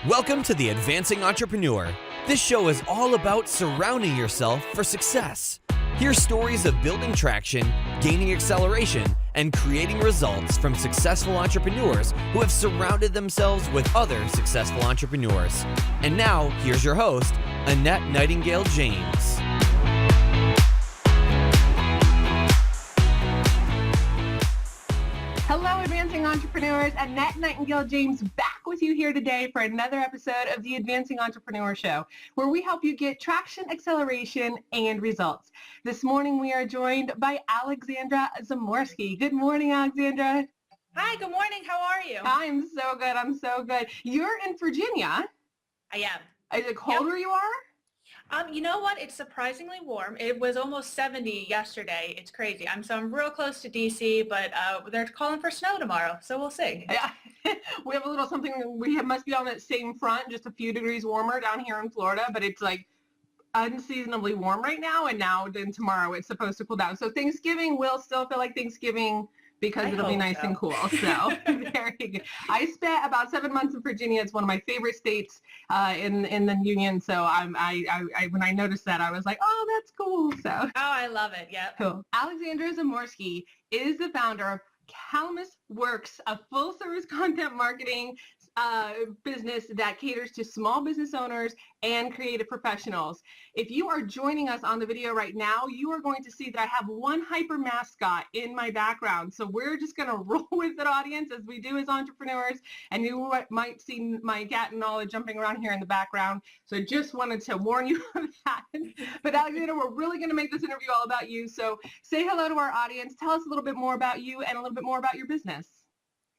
Welcome to the Advancing Entrepreneur. This show is all about surrounding yourself for success. Hear stories of building traction, gaining acceleration, and creating results from successful entrepreneurs who have surrounded themselves with other successful entrepreneurs. And now, here's your host, Annette Nightingale James. Hello, Advancing Entrepreneurs. Annette Nightingale James back with you here today for another episode of the Advancing Entrepreneur Show, where we help you get traction, acceleration, and results. This morning, we are joined by Alexandra Zamorski. Good morning, Alexandra. Hi, good morning. How are you? I'm so good. I'm so good. You're in Virginia. I am. Is it cold where you are? You know what? It's surprisingly warm. It was almost 70 yesterday. It's crazy. I'm real close to DC, but they're calling for snow tomorrow, so we'll see. Yeah. We have a little something. Must be on that same front, just a few degrees warmer down here in Florida, but it's like unseasonably warm right now, and then tomorrow it's supposed to cool down. So Thanksgiving will still feel like Thanksgiving because it'll be nice and cool. So very good. I spent about 7 months in Virginia. It's one of my favorite states in the union. So I when I noticed that, I was like, oh, that's cool. So I love it. Yeah. Cool. Alexandra Zamorski is the founder of Calamus Works, a full-service content marketing business that caters to small business owners and creative professionals. If you are joining us on the video right now, you are going to see that I have one hyper mascot in my background. So we're just going to roll with it, audience, as we do as entrepreneurs. And you might see my cat and Nala jumping around here in the background. So I just wanted to warn you of that. But Alexandra, we're really going to make this interview all about you. So say hello to our audience. Tell us a little bit more about you and a little bit more about your business.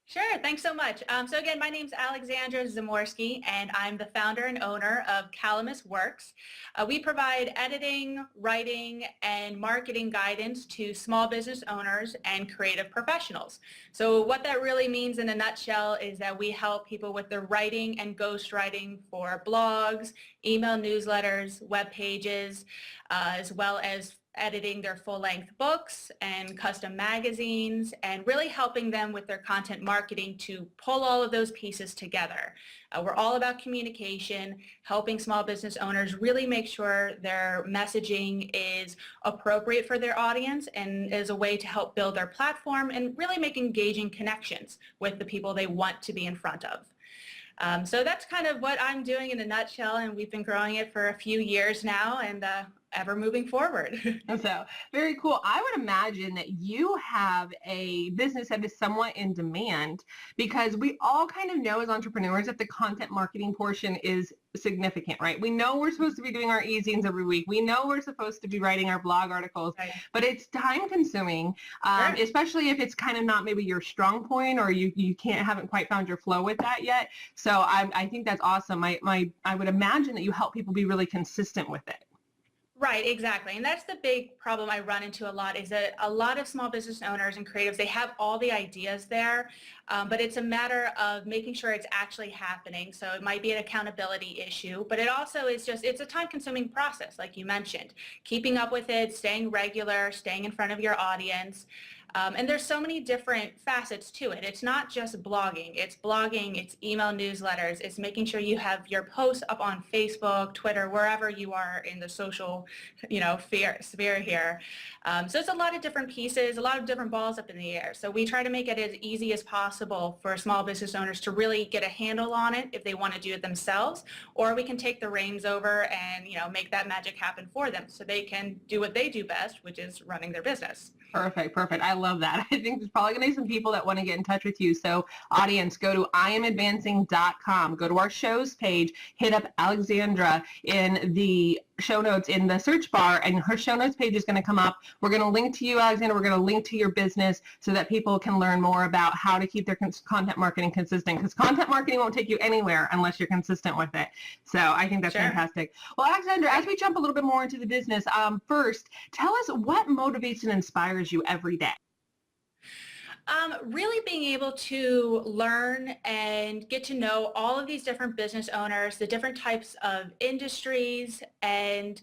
Sure. Thanks so much. So again, my name's Alexandra Zamorski, and I'm the founder and owner of Calamus Works. We provide editing, writing, and marketing guidance to small business owners and creative professionals. So what that really means in a nutshell is that we help people with the writing and ghostwriting for blogs, email newsletters, web pages, as well as editing their full-length books and custom magazines, and really helping them with their content marketing to pull all of those pieces together. We're all about communication, helping small business owners really make sure their messaging is appropriate for their audience and is a way to help build their platform and really make engaging connections with the people they want to be in front of. So that's kind of what I'm doing in a nutshell, and we've been growing it for a few years now, and ever moving forward. So very cool. I would imagine that you have a business that is somewhat in demand, because we all kind of know as entrepreneurs that the content marketing portion is significant, right? We know we're supposed to be doing our e-zines every week. We know we're supposed to be writing our blog articles, right, but it's time consuming, sure, especially if it's kind of not maybe your strong point, or you haven't quite found your flow with that yet. So I think that's awesome. I would imagine that you help people be really consistent with it. Right, exactly. And that's the big problem I run into a lot, is that a lot of small business owners and creatives, they have all the ideas there, but it's a matter of making sure it's actually happening. So it might be an accountability issue, but it also is it's a time-consuming process, like you mentioned. Keeping up with it, staying regular, staying in front of your audience. And there's so many different facets to it. It's not just blogging, it's email newsletters, it's making sure you have your posts up on Facebook, Twitter, wherever you are in the social, sphere here. So it's a lot of different pieces, a lot of different balls up in the air. So we try to make it as easy as possible for small business owners to really get a handle on it if they want to do it themselves, or we can take the reins over and, make that magic happen for them so they can do what they do best, which is running their business. Perfect. I love that. I think there's probably going to be some people that want to get in touch with you. So audience, go to iamadvancing.com, go to our shows page, hit up Alexandra in the show notes in the search bar, and her show notes page is going to come up. We're going to link to you, Alexandra. We're going to link to your business so that people can learn more about how to keep their content marketing consistent, because content marketing won't take you anywhere unless you're consistent with it. So I think that's fantastic. Well, Alexandra, as we jump a little bit more into the business, first, tell us what motivates and inspires you every day. Really being able to learn and get to know all of these different business owners, the different types of industries, and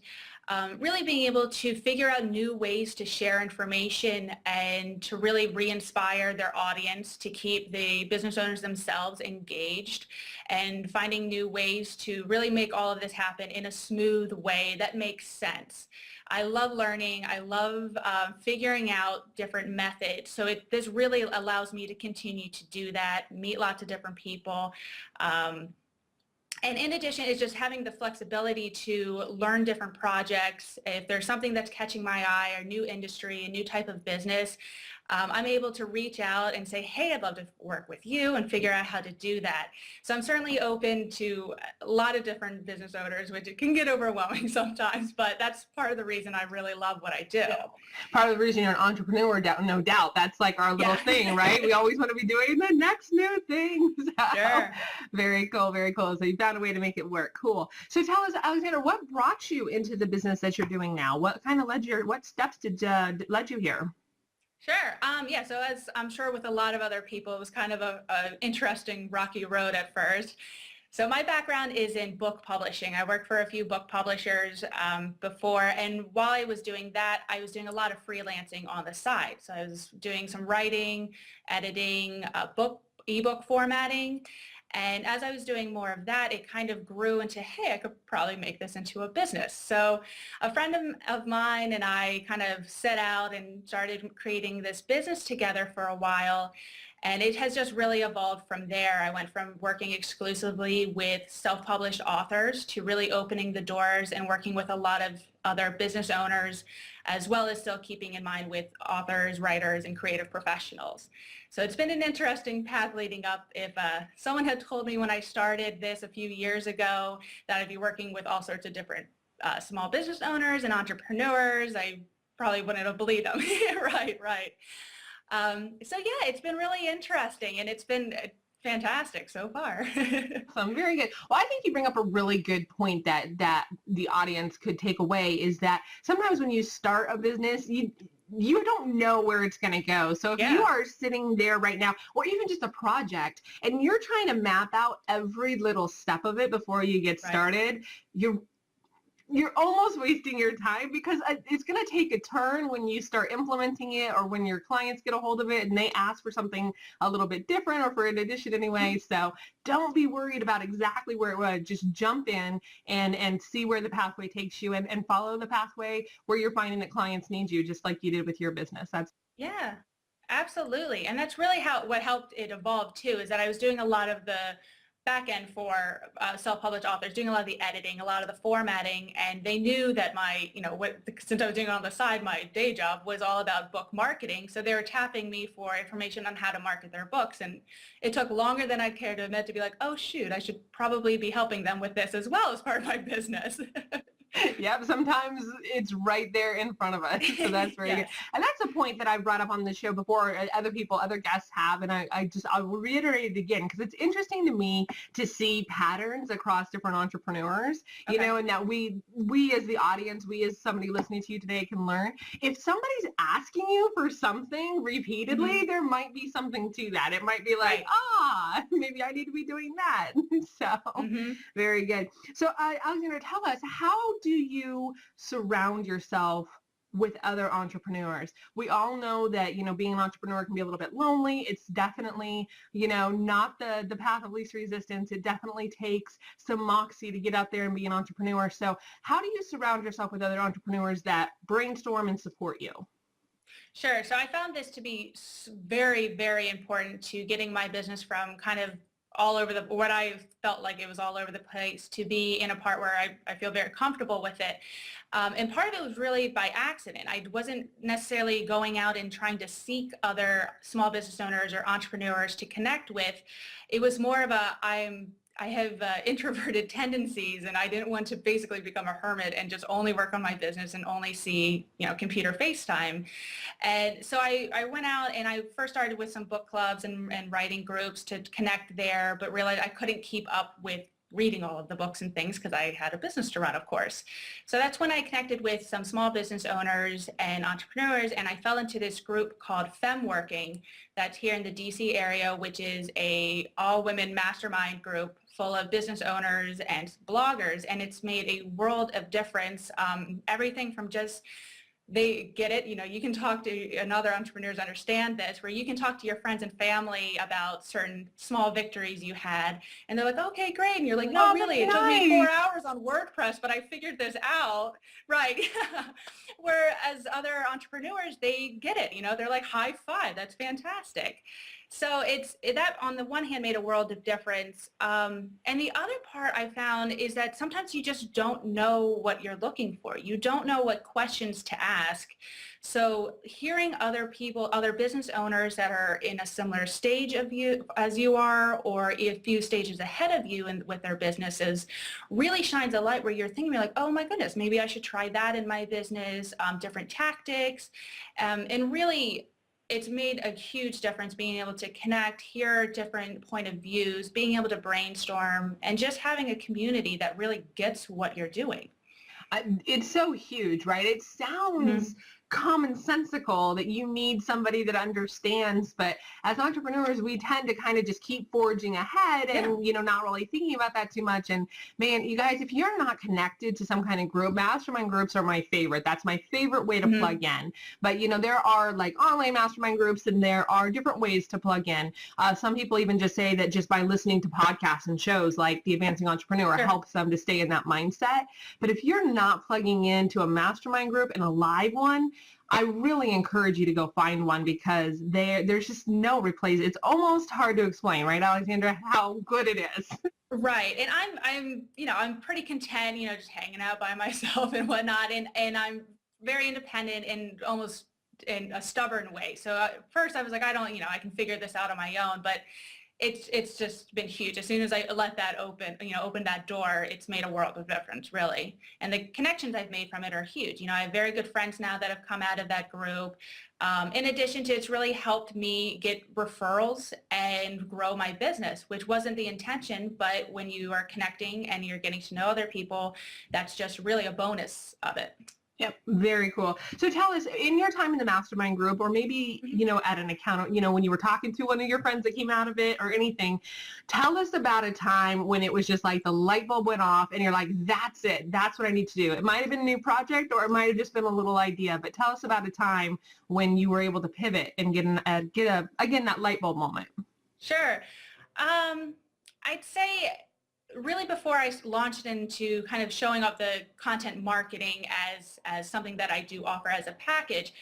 really being able to figure out new ways to share information and to really re-inspire their audience, to keep the business owners themselves engaged, and finding new ways to really make all of this happen in a smooth way that makes sense. I love learning. I love figuring out different methods. So this really allows me to continue to do that, meet lots of different people. And in addition, it's just having the flexibility to learn different projects. If there's something that's catching my eye, or new industry, a new type of business, I'm able to reach out and say, hey, I'd love to work with you, and figure out how to do that. So I'm certainly open to a lot of different business owners, which it can get overwhelming sometimes, but that's part of the reason I really love what I do. Yeah. Part of the reason you're an entrepreneur, no doubt. That's like our little thing, right? We always want to be doing the next new thing. So, Sure. very cool, very cool. So you found a way to make it work. Cool. So tell us, Alexandra, what brought you into the business that you're doing now? What kind of what steps led you here? Sure. Yeah, so as I'm sure with a lot of other people, it was kind of a interesting, rocky road at first. So my background is in book publishing. I worked for a few book publishers before, and while I was doing that, I was doing a lot of freelancing on the side. So I was doing some writing, editing, ebook formatting. And as I was doing more of that, it kind of grew into, hey, I could probably make this into a business. So a friend of mine and I kind of set out and started creating this business together for a while. And it has just really evolved from there. I went from working exclusively with self-published authors to really opening the doors and working with a lot of other business owners, as well as still keeping in mind with authors, writers, and creative professionals. So it's been an interesting path leading up. If someone had told me when I started this a few years ago that I'd be working with all sorts of different small business owners and entrepreneurs, I probably wouldn't have believed them. Right. So yeah, it's been really interesting, and it's been fantastic so far. Awesome. Very good. Well, I think you bring up a really good point that the audience could take away, is that sometimes when you start a business, you don't know where it's going to go. So if you are sitting there right now, or even just a project, and you're trying to map out every little step of it before you get started, you're almost wasting your time, because it's going to take a turn when you start implementing it, or when your clients get a hold of it and they ask for something a little bit different, or for an addition anyway. So don't be worried about exactly where it was. Just jump in and see where the pathway takes you, and follow the pathway where you're finding that clients need you, just like you did with your business. Yeah, absolutely. And that's really what helped it evolve too, is that I was doing a lot of the back end for self-published authors, doing a lot of the editing, a lot of the formatting, and they knew that since I was doing it on the side, my day job was all about book marketing. So they were tapping me for information on how to market their books, and it took longer than I'd care to admit to be like, oh shoot, I should probably be helping them with this as well as part of my business. Yep, sometimes it's right there in front of us. So that's very good. And that's a point that I brought up on the show before, other guests have, and I'll reiterate it again, because it's interesting to me to see patterns across different entrepreneurs, you know, and that we as the audience, we as somebody listening to you today can learn. If somebody's asking you for something repeatedly, there might be something to that. It might be like, maybe I need to be doing that. So very good. So Alexandra, tell us, how do you surround yourself with other entrepreneurs? We all know that, being an entrepreneur can be a little bit lonely. It's definitely, not the path of least resistance. It definitely takes some moxie to get out there and be an entrepreneur. So how do you surround yourself with other entrepreneurs that brainstorm and support you? Sure. So I found this to be very, very important to getting my business from kind of all over what I felt like it was all over the place, to be in a part where I feel very comfortable with it. And part of it was really by accident. I wasn't necessarily going out and trying to seek other small business owners or entrepreneurs to connect with. It was more of I have introverted tendencies, and I didn't want to basically become a hermit and just only work on my business and only see, computer FaceTime. And so I went out, and I first started with some book clubs and writing groups to connect there, but realized I couldn't keep up with reading all of the books and things because I had a business to run, of course. So that's when I connected with some small business owners and entrepreneurs, and I fell into this group called FemWorking that's here in the DC area, which is a all-women mastermind group full of business owners and bloggers, and it's made a world of difference. Everything from just they get it, you can talk to, and other entrepreneurs understand this, where you can talk to your friends and family about certain small victories you had, and they're like, okay, great. And you're like, no, really, it took me 4 hours on WordPress, but I figured this out, right? Whereas other entrepreneurs, they get it, they're like, high five, that's fantastic. So that on the one hand made a world of difference. And the other part I found is that sometimes you just don't know what you're looking for. You don't know what questions to ask. So hearing other people, other business owners that are in a similar stage of you as you are, or a few stages ahead of you with their businesses, really shines a light where you're thinking, like, oh my goodness, maybe I should try that in my business, different tactics, and really, it's made a huge difference being able to connect, hear different point of views, being able to brainstorm, and just having a community that really gets what you're doing. It's so huge, right? It sounds commonsensical that you need somebody that understands, but as entrepreneurs, we tend to kind of just keep forging ahead and, not really thinking about that too much. And man, you guys, if you're not connected to some kind of group, mastermind groups are my favorite. That's my favorite way to plug in. But, there are like online mastermind groups, and there are different ways to plug in. Some people even just say that just by listening to podcasts and shows like The Advancing Entrepreneur helps them to stay in that mindset. But if you're not plugging into a mastermind group and a live one, I really encourage you to go find one, because there's just no replace. It's almost hard to explain, right, Alexandra, how good it is. Right. And I'm pretty content, just hanging out by myself and whatnot. And I'm very independent and almost in a stubborn way. So at first I was like, I can figure this out on my own, but it's just been huge. As soon as I let that open that door, it's made a world of difference, really. And the connections I've made from it are huge. I have very good friends now that have come out of that group. In addition to, it's really helped me get referrals and grow my business, which wasn't the intention, but when you are connecting and you're getting to know other people, that's just really a bonus of it. Yep. Very cool. So tell us, in your time in the mastermind group, or maybe, at an account, when you were talking to one of your friends that came out of it or anything, tell us about a time when it was just like the light bulb went off and you're like, that's it. That's what I need to do. It might have been a new project, or it might have just been a little idea, but tell us about a time when you were able to pivot and get that light bulb moment. Sure. I'd say really before I launched into kind of showing up the content marketing as something that I do offer as a package,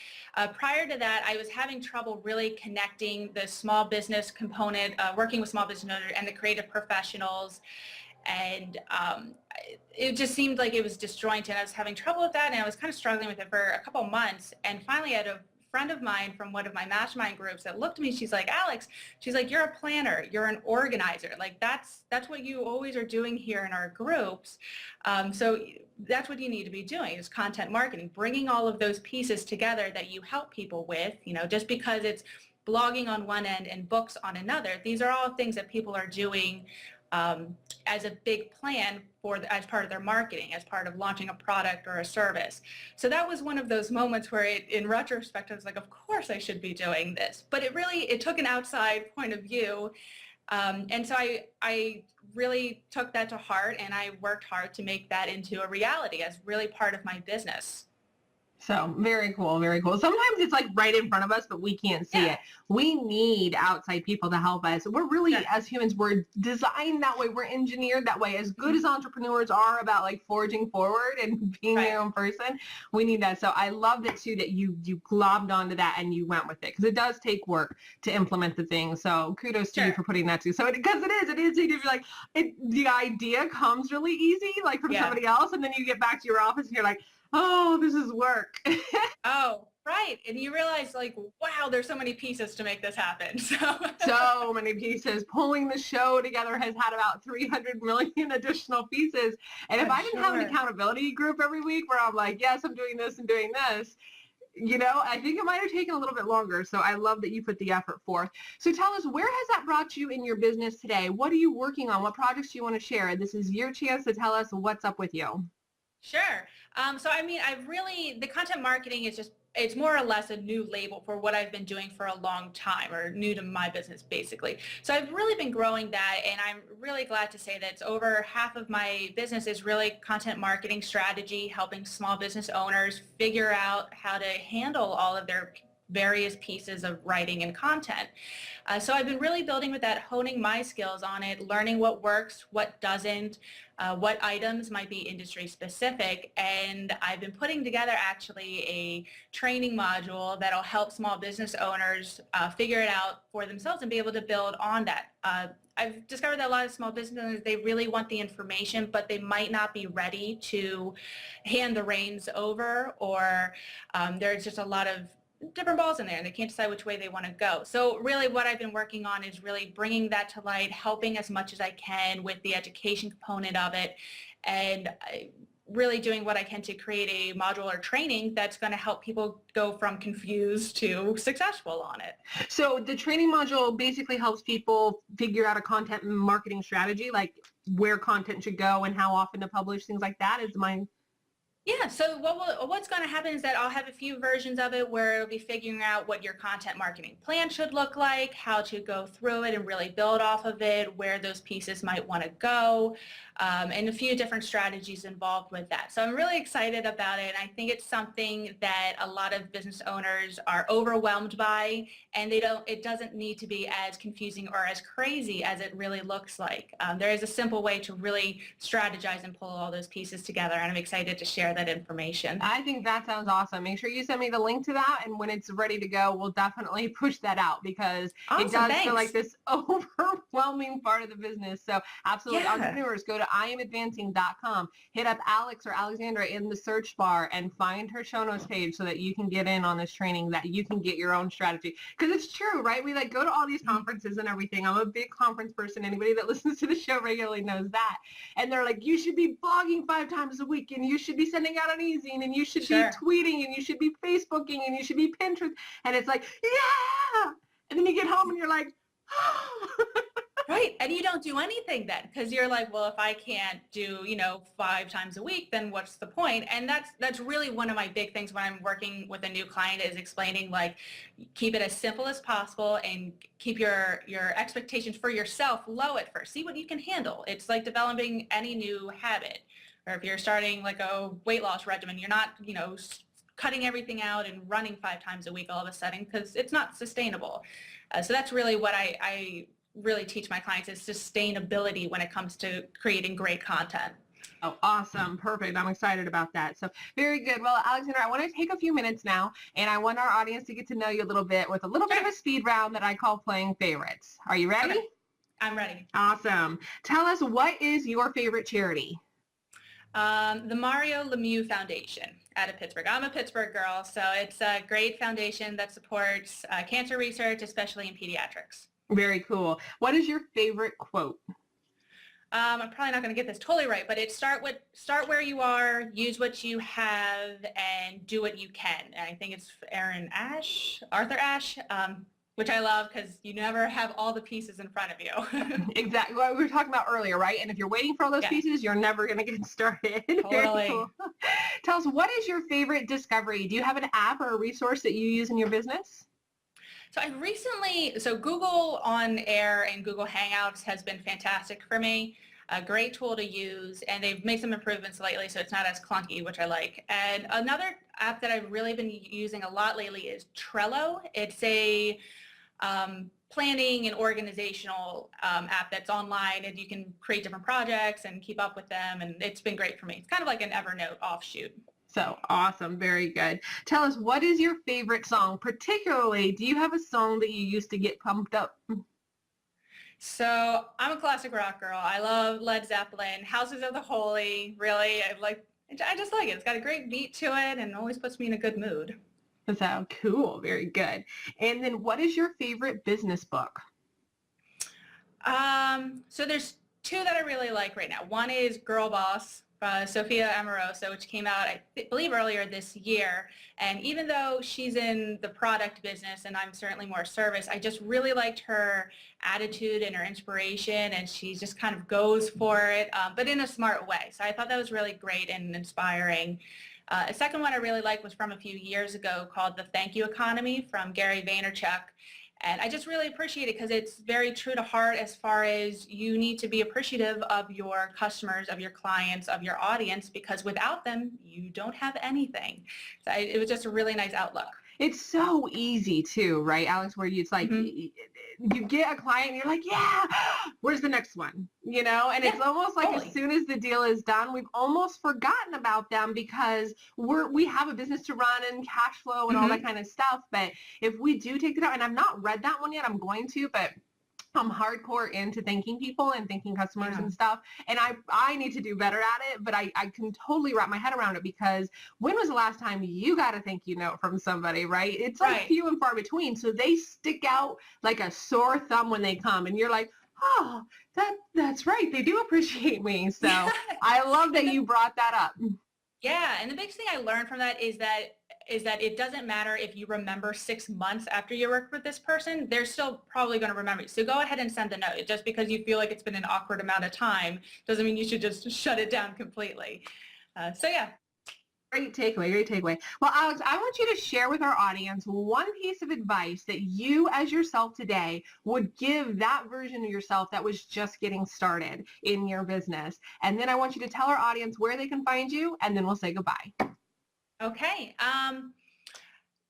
prior to that, I was having trouble really connecting the small business component, working with small business owners and the creative professionals. And it just seemed like it was disjointed. I was having trouble with that, and I was kind of struggling with it for a couple months. And finally, I had a friend of mine from one of my mastermind groups that looked at me. She's like, Alex, she's like, you're a planner, you're an organizer. Like that's what you always are doing here in our groups. So that's what you need to be doing, is content marketing, bringing all of those pieces together that you help people with, just because it's blogging on one end and books on another. These are all things that people are doing as a big plan as part of their marketing, as part of launching a product or a service. So that was one of those moments where in retrospect, I was like, of course I should be doing this. But it took an outside point of view. And so I really took that to heart, and I worked hard to make that into a reality as really part of my business. So very cool, very cool. Sometimes it's like right in front of us, but we can't see it. We need outside people to help us. We're really, as humans, we're designed that way. We're engineered that way. As good as entrepreneurs are about like forging forward and being their own person, we need that. So I loved it too that you globbed onto that and you went with it, because it does take work to implement the thing. So kudos to you for putting that too. So because it is easy to be like, the idea comes really easy, like from somebody else, and then you get back to your office and you're like, oh, this is work. Oh, right. And you realize like, wow, there's so many pieces to make this happen. So many pieces. Pulling the show together has had about 300 million additional pieces. And if I didn't have an accountability group every week where I'm like, yes, I'm doing this and doing this, I think it might have taken a little bit longer. So I love that you put the effort forth. So tell us, where has that brought you in your business today? What are you working on? What projects do you want to share? This is your chance to tell us what's up with you. Sure. The content marketing is it's more or less a new label for what I've been doing for a long time, or new to my business, basically. So I've really been growing that, and I'm really glad to say that it's over half of my business is really content marketing strategy, helping small business owners figure out how to handle all of their various pieces of writing and content. So I've been really building with that, honing my skills on it, learning what works, what doesn't, what items might be industry specific. And I've been putting together actually a training module that'll help small business owners figure it out for themselves and be able to build on that. I've discovered that a lot of small business owners, they really want the information, but they might not be ready to hand the reins over, or there's just a lot of different balls in there and they can't decide which way they want to go. So really what I've been working on is really bringing that to light, helping as much as I can with the education component of it, and really doing what I can to create a module or training that's going to help people go from confused to successful on it. So the training module basically helps people figure out a content marketing strategy, like where content should go and how often to publish, things like that. Is mine? Yeah, so what's going to happen is that I'll have a few versions of it where it'll be figuring out what your content marketing plan should look like, how to go through it and really build off of it, where those pieces might want to go, and a few different strategies involved with that. So I'm really excited about it. I think it's something that a lot of business owners are overwhelmed by, and it doesn't need to be as confusing or as crazy as it really looks like. There is a simple way to really strategize and pull all those pieces together, and I'm excited to share that information. I think that sounds awesome. Make sure you send me the link to that, and when it's ready to go, we'll definitely push that out, because Awesome, it does thanks. feel like this overwhelming part of the business. So absolutely, Yeah. entrepreneurs, go to iamadvancing.com, hit up Alex or Alexandra in the search bar and find her show notes page so that you can get in on this training, that you can get your own strategy. Because it's true, right? We go to all these conferences and everything. I'm a big conference person. Anybody that listens to the show regularly knows that. And they're like, you should be blogging 5 times a week, and you should be sending out an e-zine, and you should be tweeting, and you should be Facebooking, and you should be Pinterest. And it's like, yeah. And then you get home and you're like, oh. Right. And you don't do anything then, because you're like, well, if I can't do, 5 times a week, then what's the point? And that's really one of my big things when I'm working with a new client, is explaining, keep it as simple as possible and keep your expectations for yourself low at first. See what you can handle. It's like developing any new habit. Or if you're starting a weight loss regimen, you're not, cutting everything out and running 5 times a week all of a sudden, because it's not sustainable. So that's really what I really teach my clients, is sustainability when it comes to creating great content. Oh, awesome. Perfect. I'm excited about that. So very good. Well, Alexandra, I want to take a few minutes now, and I want our audience to get to know you a little bit with a little bit of a speed round that I call playing favorites. Are you ready? Okay. I'm ready. Awesome. Tell us, what is your favorite charity? The Mario Lemieux Foundation out of Pittsburgh. I'm a Pittsburgh girl, so it's a great foundation that supports cancer research, especially in pediatrics. Very cool. What is your favorite quote? I'm probably not going to get this totally right, but it's start where you are, use what you have, and do what you can. And I think it's Arthur Ashe, which I love, because you never have all the pieces in front of you. Exactly what we were talking about earlier, right? And if you're waiting for all those pieces, you're never going to get started. Totally. Cool. Tell us, what is your favorite discovery? Do you have an app or a resource that you use in your business? So Google On Air and Google Hangouts has been fantastic for me. A great tool to use, and they've made some improvements lately, so it's not as clunky, which I like. And another app that I've really been using a lot lately is Trello. It's a planning and organizational app that's online, and you can create different projects and keep up with them, and it's been great for me. It's kind of like an Evernote offshoot. So awesome. Very good. Tell us, what is your favorite song? Particularly, do you have a song that you used to get pumped up? So I'm a classic rock girl. I love Led Zeppelin, Houses of the Holy. Really, I just like it. It's got a great beat to it and always puts me in a good mood. So cool. Very good. And then, what is your favorite business book? So there's 2 that I really like right now. One is Girl Boss Sophia Amoroso, which came out, I believe, earlier this year. And even though she's in the product business and I'm certainly more service, I just really liked her attitude and her inspiration, and she just kind of goes for it, but in a smart way. So I thought that was really great and inspiring. A second one I really liked was from a few years ago, called The Thank You Economy from Gary Vaynerchuk. And I just really appreciate it because it's very true to heart as far as you need to be appreciative of your customers, of your clients, of your audience, because without them, you don't have anything. So it was just a really nice outlook. It's so easy too, right, Alex, where it's like you get a client and you're like, yeah, where's the next one? You know, and it's almost like as soon as the deal is done, we've almost forgotten about them because we have a business to run and cash flow and all that kind of stuff. But if we do take it out, and I've not read that one yet, I'm going to, but I'm hardcore into thanking people and thanking customers and stuff. And I need to do better at it, but I can totally wrap my head around it, because when was the last time you got a thank you note from somebody, right? It's like few and far between. So they stick out like a sore thumb when they come, and you're like, oh, that's right. They do appreciate me. So I love that you brought that up. Yeah. And the biggest thing I learned from that is that it doesn't matter if you remember 6 months after you worked with this person, they're still probably going to remember you. So go ahead and send a note. Just because you feel like it's been an awkward amount of time doesn't mean you should just shut it down completely. So yeah. Great takeaway. Well, Alex, I want you to share with our audience one piece of advice that you as yourself today would give that version of yourself that was just getting started in your business. And then I want you to tell our audience where they can find you, and then we'll say goodbye. Okay.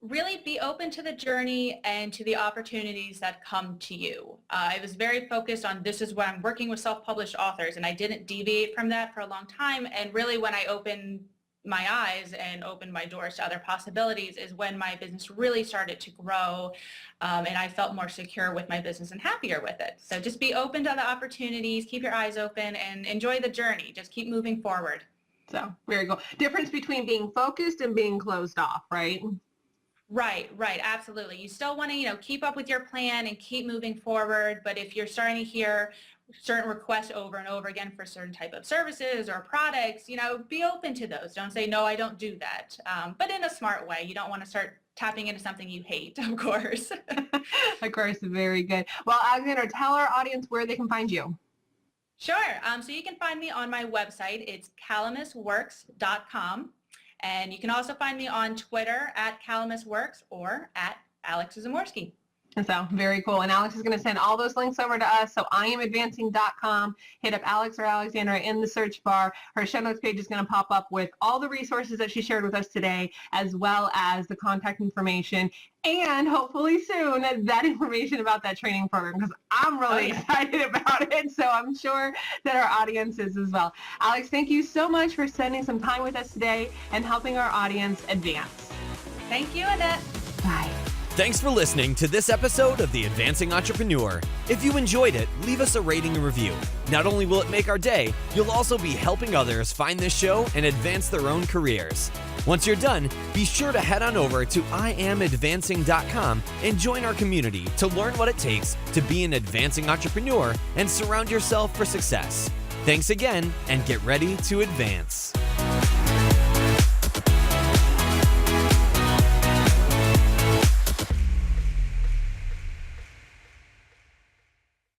Really be open to the journey and to the opportunities that come to you. I was very focused on this is what I'm working with self-published authors, and I didn't deviate from that for a long time. And really when I opened my eyes and opened my doors to other possibilities is when my business really started to grow, and I felt more secure with my business and happier with it. So just be open to the opportunities, keep your eyes open, and enjoy the journey. Just keep moving forward. So very cool. Difference between being focused and being closed off, right? Right, absolutely. You still want to, keep up with your plan and keep moving forward. But if you're starting to hear certain requests over and over again for certain type of services or products, be open to those. Don't say, no, I don't do that. But in a smart way. You don't want to start tapping into something you hate, of course. Of course, very good. Well, Alexandra, tell our audience where they can find you. Sure. So you can find me on my website. It's calamusworks.com. And you can also find me on Twitter at calamusworks or at Alex Zamorski. So very cool. And Alex is going to send all those links over to us. So iamadvancing.com. Hit up Alex or Alexandra in the search bar. Her show notes page is going to pop up with all the resources that she shared with us today, as well as the contact information, and hopefully soon that information about that training program, because I'm really excited about it. So I'm sure that our audience is as well. Alex, thank you so much for spending some time with us today and helping our audience advance. Thank you, Annette. Bye. Thanks for listening to this episode of The Advancing Entrepreneur. If you enjoyed it, leave us a rating and review. Not only will it make our day, you'll also be helping others find this show and advance their own careers. Once you're done, be sure to head on over to iamadvancing.com and join our community to learn what it takes to be an advancing entrepreneur and surround yourself for success. Thanks again, and get ready to advance.